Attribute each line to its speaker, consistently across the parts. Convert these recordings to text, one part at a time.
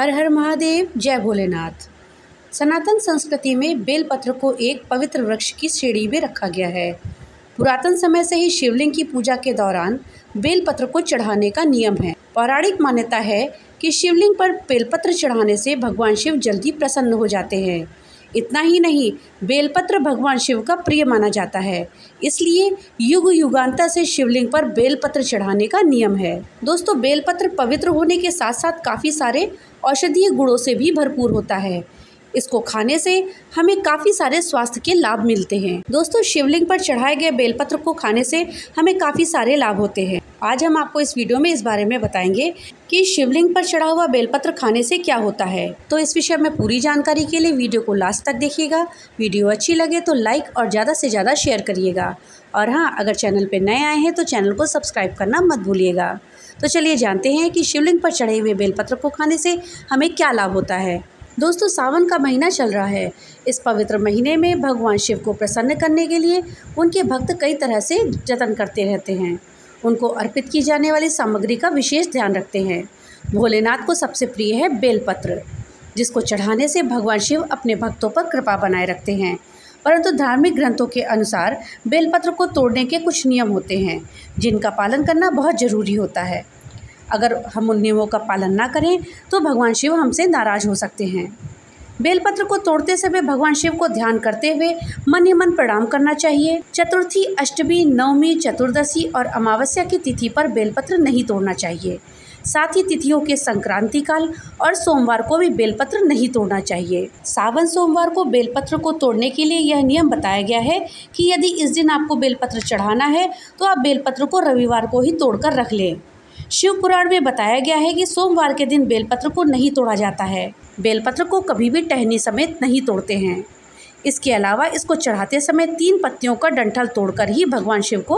Speaker 1: हर हर महादेव, जय भोलेनाथ। सनातन संस्कृति में बेलपत्र को एक पवित्र वृक्ष की श्रेणी में रखा गया है। पुरातन समय से ही शिवलिंग की पूजा के दौरान बेलपत्र को चढ़ाने का नियम है। पौराणिक मान्यता है कि शिवलिंग पर बेलपत्र चढ़ाने से भगवान शिव जल्दी प्रसन्न हो जाते हैं। इतना ही नहीं, बेलपत्र भगवान शिव का प्रिय माना जाता है, इसलिए युग युगांतर से शिवलिंग पर बेलपत्र चढ़ाने का नियम है। दोस्तों, बेलपत्र पवित्र होने के साथ साथ काफ़ी सारे औषधीय गुणों से भी भरपूर होता है। इसको खाने से हमें काफ़ी सारे स्वास्थ्य के लाभ मिलते हैं। दोस्तों, शिवलिंग पर चढ़ाए गए बेलपत्र को खाने से हमें काफ़ी सारे लाभ होते हैं। आज हम आपको इस वीडियो में इस बारे में बताएंगे कि शिवलिंग पर चढ़ा हुआ बेलपत्र खाने से क्या होता है। तो इस विषय में पूरी जानकारी के लिए वीडियो को लास्ट तक देखिएगा। वीडियो अच्छी लगे तो लाइक और ज़्यादा से ज़्यादा शेयर करिएगा। और हाँ, अगर चैनल पर नए आए हैं तो चैनल को सब्सक्राइब करना मत भूलिएगा। तो चलिए जानते हैं कि शिवलिंग पर चढ़े हुए बेलपत्र को खाने से हमें क्या लाभ होता है। दोस्तों, सावन का महीना चल रहा है। इस पवित्र महीने में भगवान शिव को प्रसन्न करने के लिए उनके भक्त कई तरह से जतन करते रहते हैं। उनको अर्पित की जाने वाली सामग्री का विशेष ध्यान रखते हैं। भोलेनाथ को सबसे प्रिय है बेलपत्र, जिसको चढ़ाने से भगवान शिव अपने भक्तों पर कृपा बनाए रखते हैं। परंतु धार्मिक ग्रंथों के अनुसार बेलपत्र को तोड़ने के कुछ नियम होते हैं, जिनका पालन करना बहुत ज़रूरी होता है। अगर हम उन नियमों का पालन ना करें तो भगवान शिव हमसे नाराज़ हो सकते हैं। बेलपत्र को तोड़ते समय भगवान शिव को ध्यान करते हुए मन ही मन प्रणाम करना चाहिए। चतुर्थी, अष्टमी, नवमी, चतुर्दशी और अमावस्या की तिथि पर बेलपत्र नहीं तोड़ना चाहिए। साथ ही तिथियों के संक्रांति काल और सोमवार को भी बेलपत्र नहीं तोड़ना चाहिए। सावन सोमवार को बेलपत्र को तोड़ने के लिए यह नियम बताया गया है कि यदि इस दिन आपको बेलपत्र चढ़ाना है तो आप बेलपत्र को रविवार को ही तोड़कर रख लें। शिव पुराण में बताया गया है कि सोमवार के दिन बेलपत्र को नहीं तोड़ा जाता है। बेलपत्र को कभी भी टहनी समेत नहीं तोड़ते हैं। इसके अलावा इसको चढ़ाते समय 3 पत्तियों का डंठल तोड़कर ही भगवान शिव को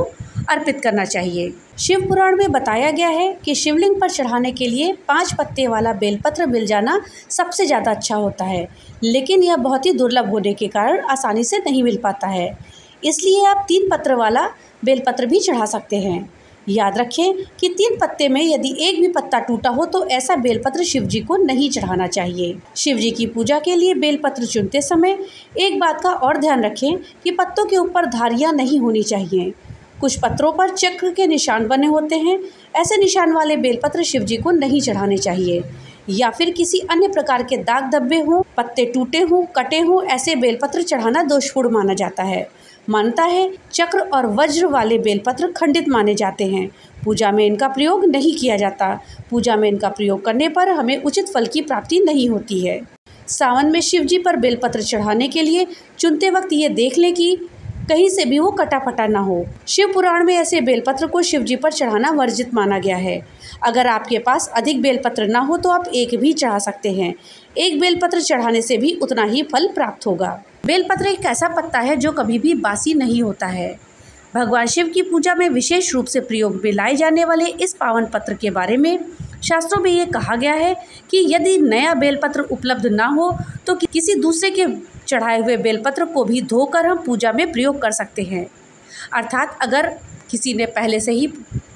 Speaker 1: अर्पित करना चाहिए। शिव पुराण में बताया गया है कि शिवलिंग पर चढ़ाने के लिए 5 पत्ते वाला बेलपत्र मिल जाना सबसे ज़्यादा अच्छा होता है, लेकिन यह बहुत ही दुर्लभ होने के कारण आसानी से नहीं मिल पाता है। इसलिए आप 3 पत्र वाला बेलपत्र भी चढ़ा सकते हैं। याद रखें कि 3 पत्ते में यदि एक भी पत्ता टूटा हो तो ऐसा बेलपत्र शिव जी को नहीं चढ़ाना चाहिए। शिव जी की पूजा के लिए बेलपत्र चुनते समय एक बात का और ध्यान रखें कि पत्तों के ऊपर धारियां नहीं होनी चाहिए। कुछ पत्रों पर चक्र के निशान बने होते हैं। ऐसे निशान वाले बेलपत्र शिव जी को नहीं चढ़ाने चाहिए। या फिर किसी अन्य प्रकार के दाग धब्बे हों, पत्ते टूटे हों, कटे हों, ऐसे बेलपत्र चढ़ाना दोषपूर्ण माना जाता है। मानता है चक्र और वज्र वाले बेलपत्र खंडित माने जाते हैं। पूजा में इनका प्रयोग नहीं किया जाता। पूजा में इनका प्रयोग करने पर हमें उचित फल की प्राप्ति नहीं होती है। सावन में शिव जी पर बेलपत्र चढ़ाने के लिए चुनते वक्त ये देख लें कि कहीं से भी वो कटा फटा ना हो। शिव पुराण में ऐसे बेलपत्र को शिव जी पर चढ़ाना वर्जित माना गया है। अगर आपके पास अधिक बेलपत्र ना हो तो आप एक भी चढ़ा सकते हैं। एक बेलपत्र चढ़ाने से भी उतना ही फल प्राप्त होगा। बेलपत्र एक ऐसा पत्ता है जो कभी भी बासी नहीं होता है। भगवान शिव की पूजा में विशेष रूप से प्रयोग में लाए जाने वाले इस पावन पत्र के बारे में शास्त्रों में ये कहा गया है कि यदि नया बेलपत्र उपलब्ध ना हो तो किसी दूसरे के चढ़ाए हुए बेलपत्र को भी धोकर हम पूजा में प्रयोग कर सकते हैं। अर्थात अगर किसी ने पहले से ही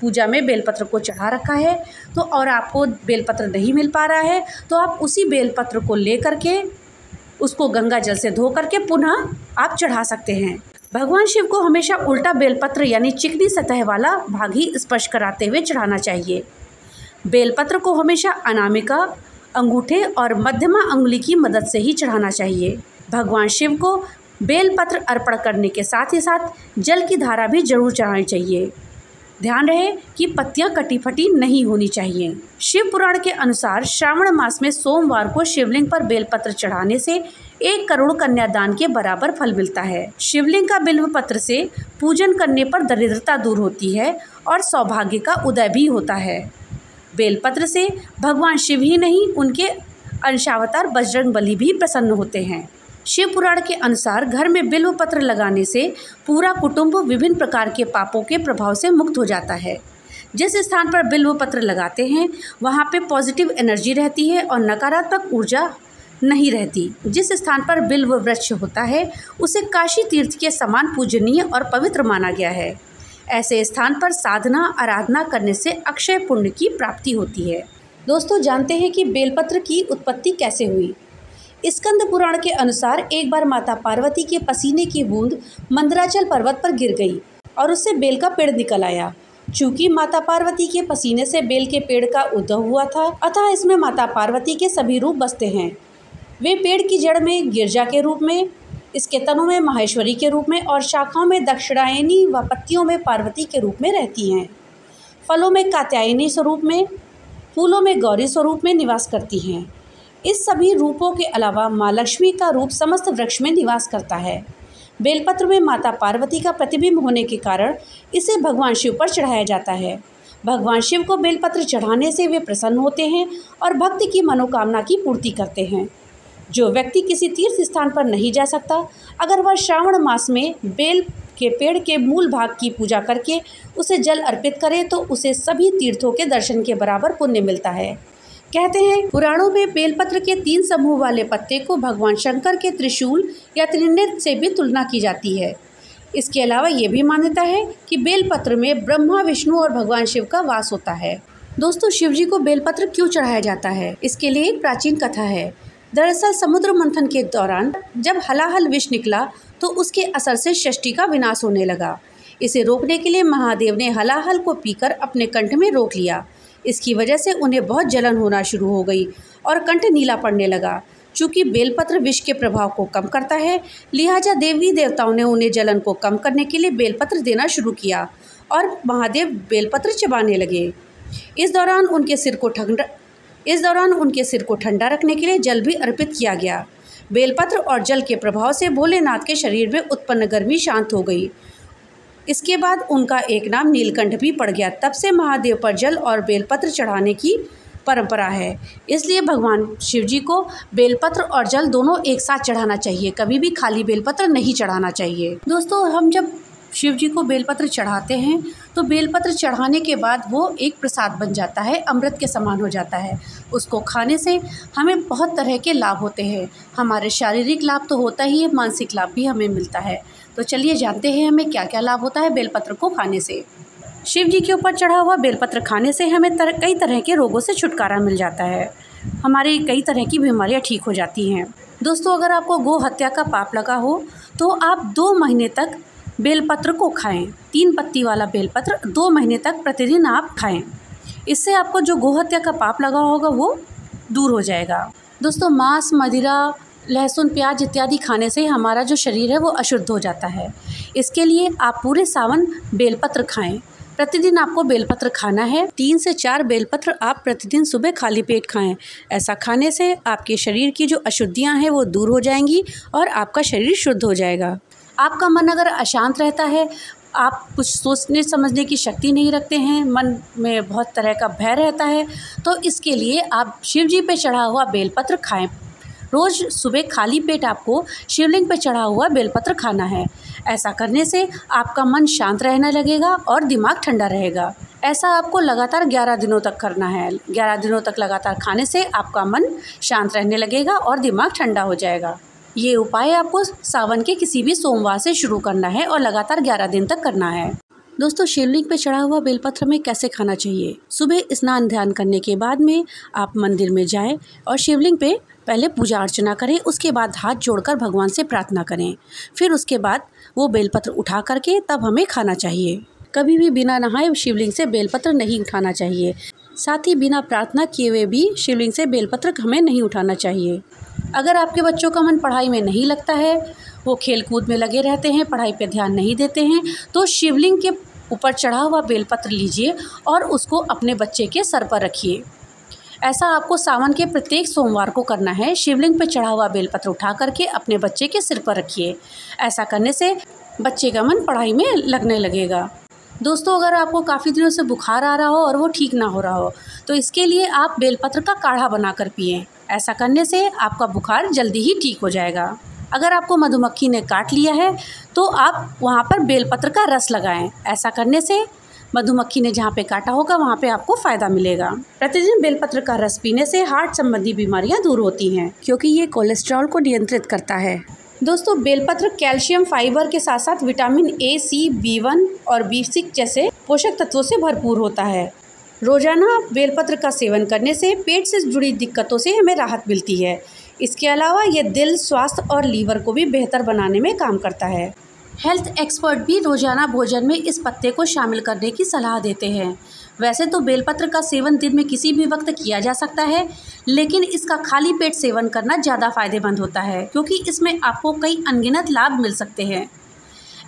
Speaker 1: पूजा में बेलपत्र को चढ़ा रखा है तो और आपको बेलपत्र नहीं मिल पा रहा है तो आप उसी बेलपत्र को ले करके उसको गंगा जल से धो करके पुनः आप चढ़ा सकते हैं। भगवान शिव को हमेशा उल्टा बेलपत्र यानी चिकनी सतह वाला भाग ही स्पर्श कराते हुए चढ़ाना चाहिए। बेलपत्र को हमेशा अनामिका, अंगूठे और मध्यमा अंगुली की मदद से ही चढ़ाना चाहिए। भगवान शिव को बेलपत्र अर्पण करने के साथ ही साथ जल की धारा भी जरूर चढ़ानी चाहिए। ध्यान रहे कि पत्तियां कटी फटी नहीं होनी चाहिए। शिव पुराण के अनुसार श्रावण मास में सोमवार को शिवलिंग पर बेलपत्र चढ़ाने से 1 करोड़ कन्यादान के बराबर फल मिलता है। शिवलिंग का बिल्व पत्र से पूजन करने पर दरिद्रता दूर होती है और सौभाग्य का उदय भी होता है। बेलपत्र से भगवान शिव ही नहीं, उनके अंशावतार बजरंगबली भी प्रसन्न होते हैं। शिव पुराण के अनुसार घर में बिल्व पत्र लगाने से पूरा कुटुंब विभिन्न प्रकार के पापों के प्रभाव से मुक्त हो जाता है। जिस स्थान पर बिल्व पत्र लगाते हैं वहाँ पे पॉजिटिव एनर्जी रहती है और नकारात्मक ऊर्जा नहीं रहती। जिस स्थान पर बिल्व वृक्ष होता है उसे काशी तीर्थ के समान पूजनीय और पवित्र माना गया है। ऐसे स्थान पर साधना आराधना करने से अक्षय पुण्य की प्राप्ति होती है। दोस्तों, जानते हैं कि बेलपत्र की उत्पत्ति कैसे हुई। स्कंद पुराण के अनुसार एक बार माता पार्वती के पसीने की बूंद मंदराचल पर्वत पर गिर गई और उससे बेल का पेड़ निकल आया। चूंकि माता पार्वती के पसीने से बेल के पेड़ का उद्भव हुआ था, अतः इसमें माता पार्वती के सभी रूप बसते हैं। वे पेड़ की जड़ में गिरजा के रूप में, इसके तनों में माहेश्वरी के रूप में और शाखाओं में दक्षिणायनी व पत्तियों में पार्वती के रूप में रहती हैं। फलों में कात्यायनी स्वरूप में, फूलों में गौरी स्वरूप में निवास करती हैं। इस सभी रूपों के अलावा माँ लक्ष्मी का रूप समस्त वृक्ष में निवास करता है। बेलपत्र में माता पार्वती का प्रतिबिंब होने के कारण इसे भगवान शिव पर चढ़ाया जाता है। भगवान शिव को बेलपत्र चढ़ाने से वे प्रसन्न होते हैं और भक्त की मनोकामना की पूर्ति करते हैं। जो व्यक्ति किसी तीर्थ स्थान पर नहीं जा सकता, अगर वह श्रावण मास में बेल के पेड़ के मूल भाग की पूजा करके उसे जल अर्पित करे तो उसे सभी तीर्थों के दर्शन के बराबर पुण्य मिलता है। कहते हैं पुराणों में बेलपत्र के 3 समूह वाले पत्ते को भगवान शंकर के त्रिशूल या त्रिनेत्र से भी तुलना की जाती है। इसके अलावा ये भी मान्यता है कि बेलपत्र में ब्रह्मा, विष्णु और भगवान शिव का वास होता है। दोस्तों, शिव जी को बेलपत्र क्यों चढ़ाया जाता है, इसके लिए एक प्राचीन कथा है। दरअसल समुद्र मंथन के दौरान जब हलाहल विष निकला तो उसके असर से षष्ठी का विनाश होने लगा। इसे रोकने के लिए महादेव ने हलाहल को पीकर अपने कंठ में रोक लिया। इसकी वजह से उन्हें बहुत जलन होना शुरू हो गई और कंठ नीला पड़ने लगा। चूँकि बेलपत्र विष के प्रभाव को कम करता है, लिहाजा देवी देवताओं ने उन्हें जलन को कम करने के लिए बेलपत्र देना शुरू किया और महादेव बेलपत्र चबाने लगे। इस दौरान उनके सिर को ठंडा रखने के लिए जल भी अर्पित किया गया। बेलपत्र और जल के प्रभाव से भोलेनाथ के शरीर में उत्पन्न गर्मी शांत हो गई। इसके बाद उनका एक नाम नीलकंठ भी पड़ गया। तब से महादेव पर जल और बेलपत्र चढ़ाने की परंपरा है। इसलिए भगवान शिव जी को बेलपत्र और जल दोनों एक साथ चढ़ाना चाहिए, कभी भी खाली बेलपत्र नहीं चढ़ाना चाहिए। दोस्तों, हम जब शिव जी को बेलपत्र चढ़ाते हैं तो बेलपत्र चढ़ाने के बाद वो एक प्रसाद बन जाता है, अमृत के समान हो जाता है। उसको खाने से हमें बहुत तरह के लाभ होते हैं। हमारे शारीरिक लाभ तो होता ही है, मानसिक लाभ भी हमें मिलता है। तो चलिए जानते हैं हमें क्या क्या लाभ होता है बेलपत्र को खाने से। शिव जी के ऊपर चढ़ा हुआ बेलपत्र खाने से हमें कई तरह के रोगों से छुटकारा मिल जाता है। हमारी कई तरह की बीमारियां ठीक हो जाती हैं। दोस्तों, अगर आपको गौ हत्या का पाप लगा हो तो आप 2 महीने तक बेलपत्र को खाएं। 3 पत्ती वाला बेलपत्र 2 महीने तक प्रतिदिन आप खाएं। इससे आपको जो गौ हत्या का पाप लगा होगा वो दूर हो जाएगा। दोस्तों, मांस, मदिरा, लहसुन, प्याज इत्यादि खाने से हमारा जो शरीर है वो अशुद्ध हो जाता है। इसके लिए आप पूरे सावन बेलपत्र खाएं। प्रतिदिन आपको बेलपत्र खाना है। 3 से 4 बेलपत्र आप प्रतिदिन सुबह खाली पेट खाएं। ऐसा खाने से आपके शरीर की जो अशुद्धियां हैं वो दूर हो जाएंगी और आपका शरीर शुद्ध हो जाएगा। आपका मन अगर अशांत रहता है, आप कुछ सोचने समझने की शक्ति नहीं रखते हैं, मन में बहुत तरह का भय रहता है, तो इसके लिए आप शिव जी पे चढ़ा हुआ बेलपत्र खाएं। रोज़ सुबह खाली पेट आपको शिवलिंग पे चढ़ा हुआ बेलपत्र खाना है। ऐसा करने से आपका मन शांत रहने लगेगा और दिमाग ठंडा रहेगा। ऐसा आपको लगातार 11 दिनों तक करना है। 11 दिनों तक लगातार खाने से आपका मन शांत रहने लगेगा और दिमाग ठंडा हो जाएगा। ये उपाय आपको सावन के किसी भी सोमवार से शुरू करना है और लगातार 11 दिन तक करना है। दोस्तों, शिवलिंग पे चढ़ा हुआ बेलपत्र में कैसे खाना चाहिए? सुबह स्नान ध्यान करने के बाद में आप मंदिर में जाएं और शिवलिंग पे पहले पूजा अर्चना करें। उसके बाद हाथ जोड़कर भगवान से प्रार्थना करें। फिर उसके बाद वो बेलपत्र उठा करके तब हमें खाना चाहिए। कभी भी बिना नहाए शिवलिंग से बेलपत्र नहीं उठाना चाहिए। साथ ही बिना प्रार्थना किए हुए भी शिवलिंग से बेलपत्र हमें नहीं उठाना चाहिए। अगर आपके बच्चों का मन पढ़ाई में नहीं लगता है, वो खेल कूद में लगे रहते हैं, पढ़ाई पे ध्यान नहीं देते हैं, तो शिवलिंग के ऊपर चढ़ा हुआ बेलपत्र लीजिए और उसको अपने बच्चे के सर पर रखिए। ऐसा आपको सावन के प्रत्येक सोमवार को करना है। शिवलिंग पर चढ़ा हुआ बेलपत्र उठा करके अपने बच्चे के सिर पर रखिए। ऐसा करने से बच्चे का मन पढ़ाई में लगने लगेगा। दोस्तों, अगर आपको काफ़ी दिनों से बुखार आ रहा हो और वो ठीक ना हो रहा हो तो इसके लिए आप बेलपत्र का काढ़ा बनाकर पिएं। ऐसा करने से आपका बुखार जल्दी ही ठीक हो जाएगा। अगर आपको मधुमक्खी ने काट लिया है तो आप वहाँ पर बेलपत्र का रस लगाएं। ऐसा करने से मधुमक्खी ने जहाँ पे काटा होगा वहाँ पे आपको फ़ायदा मिलेगा। प्रतिदिन बेलपत्र का रस पीने से हार्ट संबंधी बीमारियाँ दूर होती हैं, क्योंकि ये कोलेस्ट्रॉल को नियंत्रित करता है। दोस्तों, बेलपत्र कैल्शियम, फाइबर के साथ साथ विटामिन A, C, B1 और B6 जैसे पोषक तत्वों से भरपूर होता है। रोज़ाना बेलपत्र का सेवन करने से पेट से जुड़ी दिक्कतों से हमें राहत मिलती है। इसके अलावा ये दिल, स्वास्थ्य और लीवर को भी बेहतर बनाने में काम करता है। हेल्थ एक्सपर्ट भी रोज़ाना भोजन में इस पत्ते को शामिल करने की सलाह देते हैं। वैसे तो बेलपत्र का सेवन दिन में किसी भी वक्त किया जा सकता है, लेकिन इसका खाली पेट सेवन करना ज़्यादा फायदेमंद होता है, क्योंकि इसमें आपको कई अनगिनत लाभ मिल सकते हैं।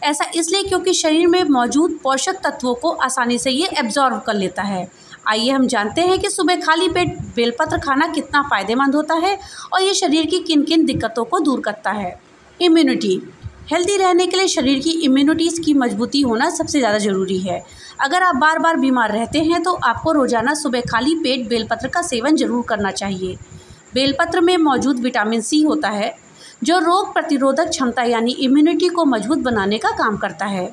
Speaker 1: ऐसा इसलिए क्योंकि शरीर में मौजूद पोषक तत्वों को आसानी से ये एब्जॉर्ब कर लेता है। आइए हम जानते हैं कि सुबह खाली पेट बेलपत्र खाना कितना फ़ायदेमंद होता है और ये शरीर की किन किन दिक्कतों को दूर करता है। इम्यूनिटी। हेल्दी रहने के लिए शरीर की इम्यूनिटीज़ की मजबूती होना सबसे ज़्यादा ज़रूरी है। अगर आप बार बार बीमार रहते हैं तो आपको रोज़ाना सुबह खाली पेट बेलपत्र का सेवन ज़रूर करना चाहिए। बेलपत्र में मौजूद विटामिन सी होता है, जो रोग प्रतिरोधक क्षमता यानी इम्यूनिटी को मजबूत बनाने का काम करता है।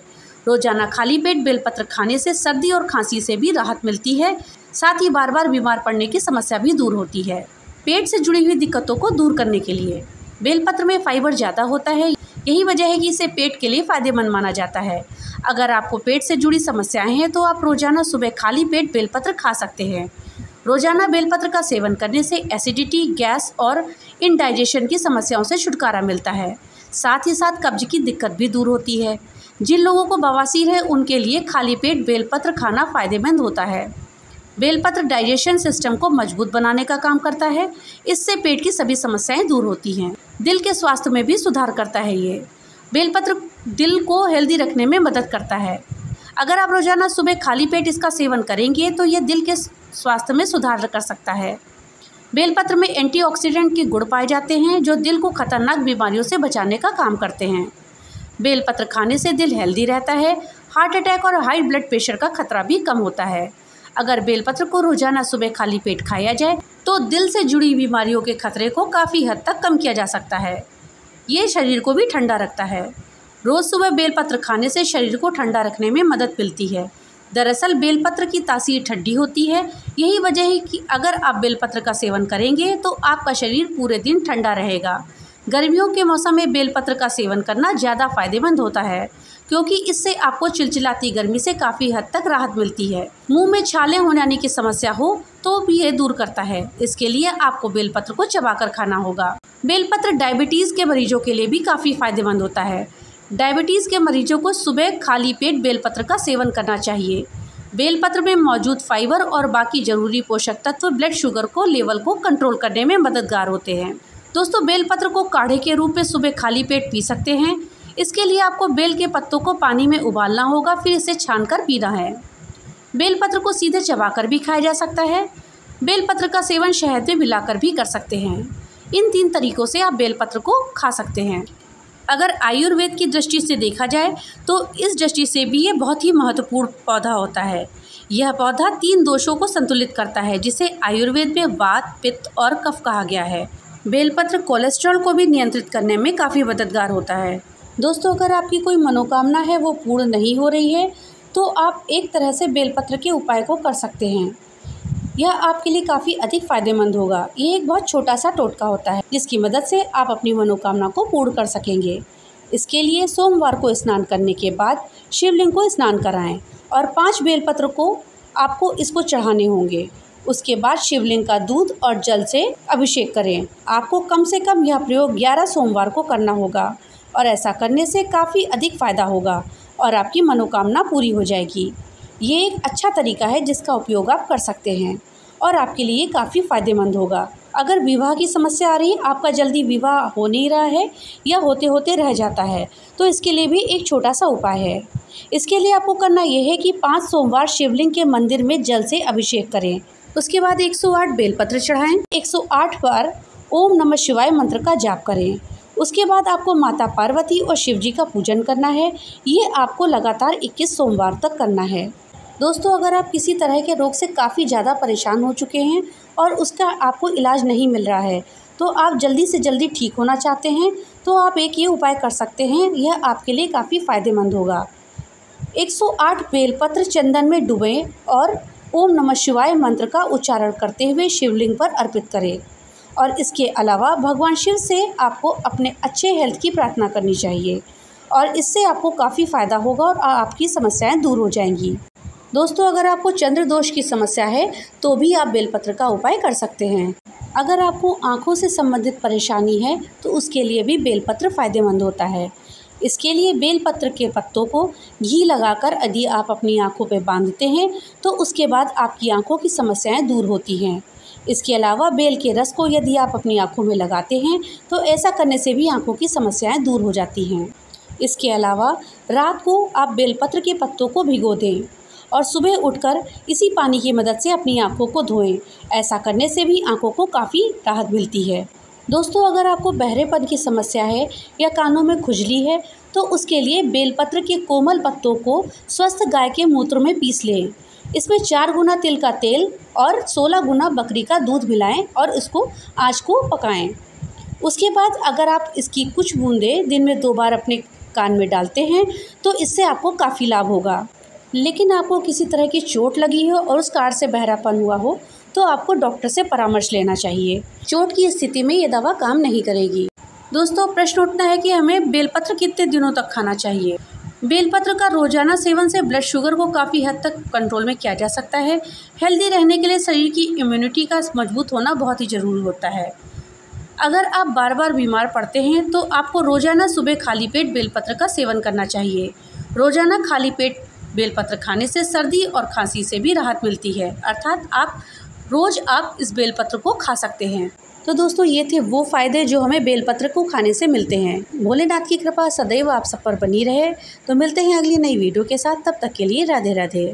Speaker 1: रोज़ाना खाली पेट बेलपत्र खाने से सर्दी और खांसी से भी राहत मिलती है, साथ ही बार बार बीमार पड़ने की समस्या भी दूर होती है। पेट से जुड़ी हुई दिक्कतों को दूर करने के लिए बेलपत्र में फाइबर ज़्यादा होता है, यही वजह है कि इसे पेट के लिए फ़ायदेमंद माना जाता है। अगर आपको पेट से जुड़ी समस्याएं हैं तो आप रोज़ाना सुबह खाली पेट बेलपत्र खा सकते हैं। रोज़ाना बेलपत्र का सेवन करने से एसिडिटी, गैस और इनडाइजेशन की समस्याओं से छुटकारा मिलता है। साथ ही साथ कब्ज की दिक्कत भी दूर होती है। जिन लोगों को बवासीर है उनके लिए खाली पेट बेलपत्र खाना फ़ायदेमंद होता है। बेलपत्र डाइजेशन सिस्टम को मजबूत बनाने का काम करता है, इससे पेट की सभी समस्याएं दूर होती हैं। दिल के स्वास्थ्य में भी सुधार करता है। ये बेलपत्र दिल को हेल्दी रखने में मदद करता है। अगर आप रोज़ाना सुबह खाली पेट इसका सेवन करेंगे तो ये दिल के स्वास्थ्य में सुधार कर सकता है। बेलपत्र में एंटीऑक्सीडेंट के गुण पाए जाते हैं, जो दिल को खतरनाक बीमारियों से बचाने का काम करते हैं। बेलपत्र खाने से दिल हेल्दी रहता है, हार्ट अटैक और हाई ब्लड प्रेशर का खतरा भी कम होता है। अगर बेलपत्र को रोज़ाना सुबह खाली पेट खाया जाए तो दिल से जुड़ी बीमारियों के खतरे को काफ़ी हद तक कम किया जा सकता है। ये शरीर को भी ठंडा रखता है। रोज़ सुबह बेलपत्र खाने से शरीर को ठंडा रखने में मदद मिलती है। दरअसल बेलपत्र की तासीर ठंडी होती है, यही वजह है कि अगर आप बेलपत्र का सेवन करेंगे तो आपका शरीर पूरे दिन ठंडा रहेगा। गर्मियों के मौसम में बेलपत्र का सेवन करना ज़्यादा फ़ायदेमंद होता है, क्योंकि इससे आपको चिलचिलाती गर्मी से काफ़ी हद तक राहत मिलती है। मुंह में छाले हो जाने की समस्या हो तो भी ये दूर करता है। इसके लिए आपको बेलपत्र को चबाकर खाना होगा। बेलपत्र डायबिटीज़ के मरीजों के लिए भी काफ़ी फ़ायदेमंद होता है। डायबिटीज़ के मरीजों को सुबह खाली पेट बेलपत्र का सेवन करना चाहिए। बेलपत्र में मौजूद फाइबर और बाकी ज़रूरी पोषक तत्व ब्लड शुगर को लेवल को कंट्रोल करने में मददगार होते हैं। दोस्तों, बेलपत्र को काढ़े के रूप में सुबह खाली पेट पी सकते हैं। इसके लिए आपको बेल के पत्तों को पानी में उबालना होगा, फिर इसे छानकर पीना है। बेलपत्र को सीधे चबाकर भी खाया जा सकता है। बेलपत्र का सेवन शहद में मिलाकर भी कर सकते हैं। इन 3 तरीक़ों से आप बेलपत्र को खा सकते हैं। अगर आयुर्वेद की दृष्टि से देखा जाए तो इस दृष्टि से भी ये बहुत ही महत्वपूर्ण पौधा होता है। यह पौधा 3 दोषों को संतुलित करता है, जिसे आयुर्वेद में वात, पित्त और कफ कहा गया है। बेलपत्र कोलेस्ट्रॉल को भी नियंत्रित करने में काफ़ी मददगार होता है। दोस्तों, अगर आपकी कोई मनोकामना है वो पूर्ण नहीं हो रही है तो आप एक तरह से बेलपत्र के उपाय को कर सकते हैं। यह आपके लिए काफ़ी अधिक फ़ायदेमंद होगा। ये एक बहुत छोटा सा टोटका होता है जिसकी मदद से आप अपनी मनोकामना को पूर्ण कर सकेंगे। इसके लिए सोमवार को स्नान करने के बाद शिवलिंग को स्नान कराएं और 5 बेलपत्र को आपको इसको चढ़ाने होंगे। उसके बाद शिवलिंग का दूध और जल से अभिषेक करें। आपको कम से कम यह प्रयोग 11 सोमवार को करना होगा और ऐसा करने से काफ़ी अधिक फ़ायदा होगा और आपकी मनोकामना पूरी हो जाएगी। ये एक अच्छा तरीका है जिसका उपयोग आप कर सकते हैं और आपके लिए काफ़ी फ़ायदेमंद होगा। अगर विवाह की समस्या आ रही है, आपका जल्दी विवाह हो नहीं रहा है या होते होते रह जाता है, तो इसके लिए भी एक छोटा सा उपाय है। इसके लिए आपको करना यह है कि 5 सोमवार शिवलिंग के मंदिर में जल से अभिषेक करें। उसके बाद 108 बेलपत्र चढ़ाएं। 108 बार ओम नमः शिवाय मंत्र का जाप करें। उसके बाद आपको माता पार्वती और शिव जी का पूजन करना है। ये आपको लगातार 21 सोमवार तक करना है। दोस्तों, अगर आप किसी तरह के रोग से काफ़ी ज़्यादा परेशान हो चुके हैं और उसका आपको इलाज नहीं मिल रहा है, तो आप जल्दी से जल्दी ठीक होना चाहते हैं, तो आप एक ये उपाय कर सकते हैं। यह आपके लिए काफ़ी फ़ायदेमंद होगा। 108 बेलपत्र चंदन में डुबें और ओम नमः शिवाय मंत्र का उच्चारण करते हुए शिवलिंग पर अर्पित करें। और इसके अलावा भगवान शिव से आपको अपने अच्छे हेल्थ की प्रार्थना करनी चाहिए और इससे आपको काफ़ी फ़ायदा होगा और आपकी समस्याएं दूर हो जाएंगी। दोस्तों, अगर आपको चंद्र दोष की समस्या है तो भी आप बेलपत्र का उपाय कर सकते हैं। अगर आपको आँखों से संबंधित परेशानी है तो उसके लिए भी बेलपत्र फ़ायदेमंद होता है। इसके लिए बेलपत्र के पत्तों को घी लगाकर यदि आप अपनी आँखों पर बांधते हैं तो उसके बाद आपकी आँखों की समस्याएं दूर होती हैं। इसके अलावा बेल के रस को यदि आप अपनी आँखों में लगाते हैं तो ऐसा करने से भी आँखों की समस्याएं दूर हो जाती हैं। इसके अलावा रात को आप बेलपत्र के पत्तों को भिगो दें और सुबह उठकर इसी पानी की मदद से अपनी आँखों को धोएं। ऐसा करने से भी आँखों को काफ़ी राहत मिलती है। दोस्तों, अगर आपको बहरेपन की समस्या है या कानों में खुजली है तो उसके लिए बेलपत्र के कोमल पत्तों को स्वस्थ गाय के मूत्र में पीस लें। इसमें 4 गुना तिल का तेल और 16 गुना बकरी का दूध मिलाएं और इसको आँच को पकाएं। उसके बाद अगर आप इसकी कुछ बूंदें दिन में 2 बार अपने कान में डालते हैं तो इससे आपको काफ़ी लाभ होगा। लेकिन आपको किसी तरह की चोट लगी हो और उस कार से बहरापन हुआ हो तो आपको डॉक्टर से परामर्श लेना चाहिए। चोट की स्थिति में ये दवा काम नहीं करेगी। दोस्तों, प्रश्न उठता है कि हमें बेलपत्र कितने दिनों तक खाना चाहिए। बेलपत्र का रोजाना सेवन से ब्लड शुगर को काफ़ी हद तक कंट्रोल में किया जा सकता है। हेल्दी रहने के लिए शरीर की इम्यूनिटी का मजबूत होना बहुत ही ज़रूरी होता है। अगर आप बार बार बीमार पड़ते हैं तो आपको रोज़ाना सुबह खाली पेट बेलपत्र का सेवन करना चाहिए। रोज़ाना खाली पेट बेलपत्र खाने से सर्दी और खांसी से भी राहत मिलती है, अर्थात आप इस बेलपत्र को खा सकते हैं। तो दोस्तों, ये थे वो फ़ायदे जो हमें बेलपत्र को खाने से मिलते हैं। भोलेनाथ की कृपा सदैव आप सब पर बनी रहे। तो मिलते हैं अगली नई वीडियो के साथ, तब तक के लिए राधे राधे।